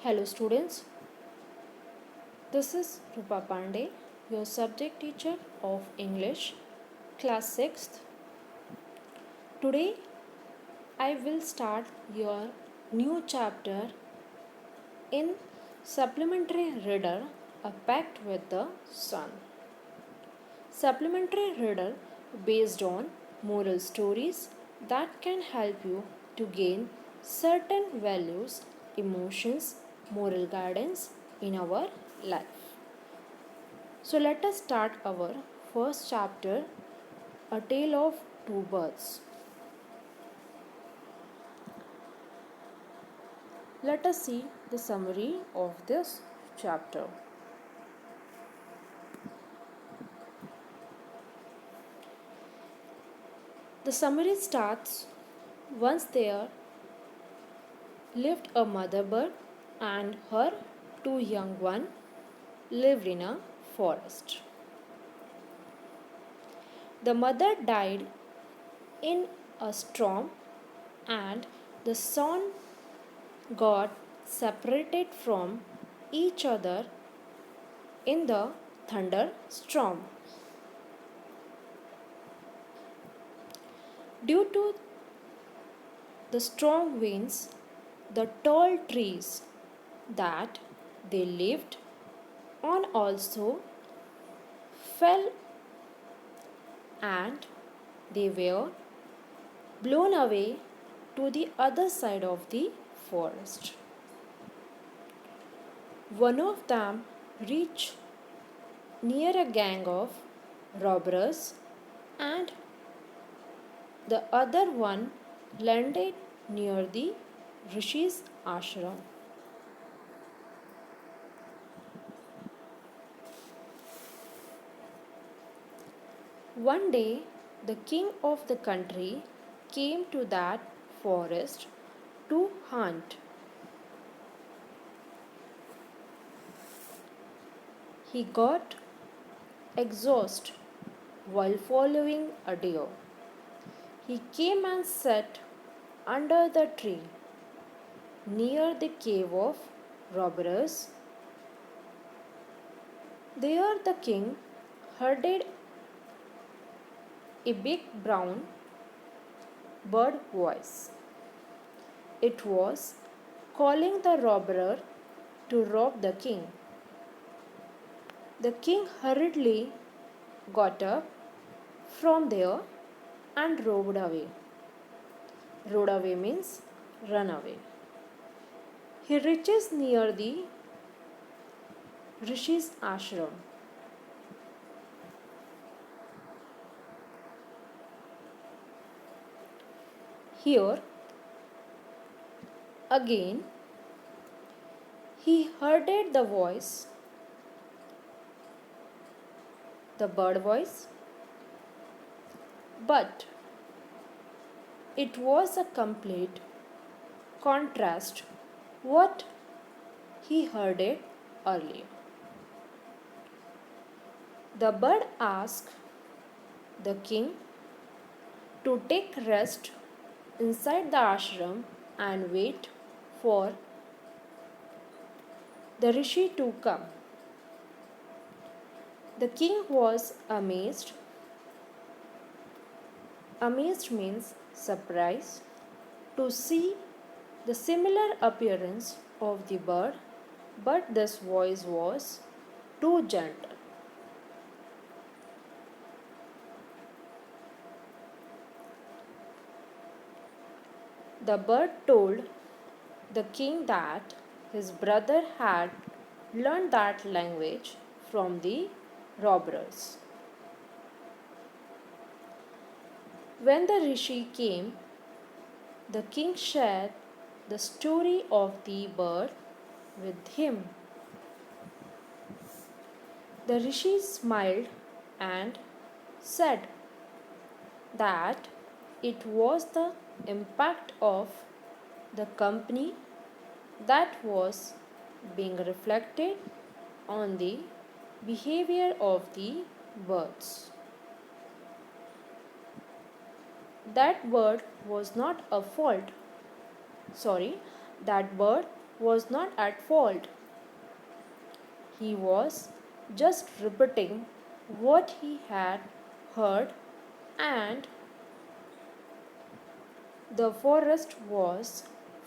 Hello students, this is Rupa Pandey, your subject teacher of English, class 6th. Today I will start your new chapter in supplementary reader, A Pact with the Sun. Supplementary reader based on moral stories that can help you to gain certain values, emotions, moral guidance in our life. So let us start our first chapter, A Tale of Two Birds. Let us see the summary of this chapter. The summary starts: once there lived a mother bird and her two young ones lived in a forest. The mother died in a storm and the son got separated from each other in the thunderstorm. Due to the strong winds, the tall trees that they lived on also fell and they were blown away to the other side of the forest. One of them reached near a gang of robbers and the other one landed near the Rishi's ashram. One day, the king of the country came to that forest to hunt. He got exhausted while following a deer. He came and sat under the tree near the cave of robbers. There the king heard a big brown bird voice. It was calling the robber to rob the king. The king hurriedly got up from there and rode away. Rode away means run away. He reaches near the Rishi's ashram. Here again he heard the voice, the bird voice, but it was a complete contrast what he heard it earlier. The bird asked the king to take rest inside the ashram and wait for the rishi to come. The king was amazed. Amazed means surprised to see the similar appearance of the bird, but this voice was too gentle. The bird told the king that his brother had learned that language from the robbers. When the rishi came, the king shared the story of the bird with him. The rishi smiled and said that it was the impact of the company that was being reflected on the behavior of the birds. That bird was not a fault. That bird was not at fault. He was just repeating what he had heard, and the forest was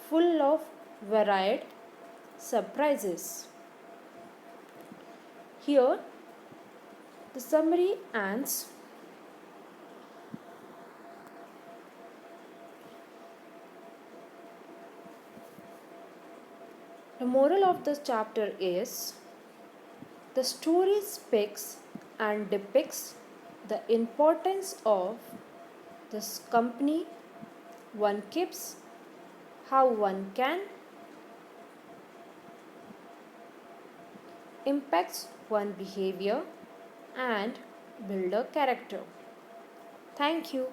full of varied surprises. Here, the summary ends. The moral of this chapter is the story speaks and depicts the importance of this company one keeps, how one can impacts one behavior and build a character. Thank you.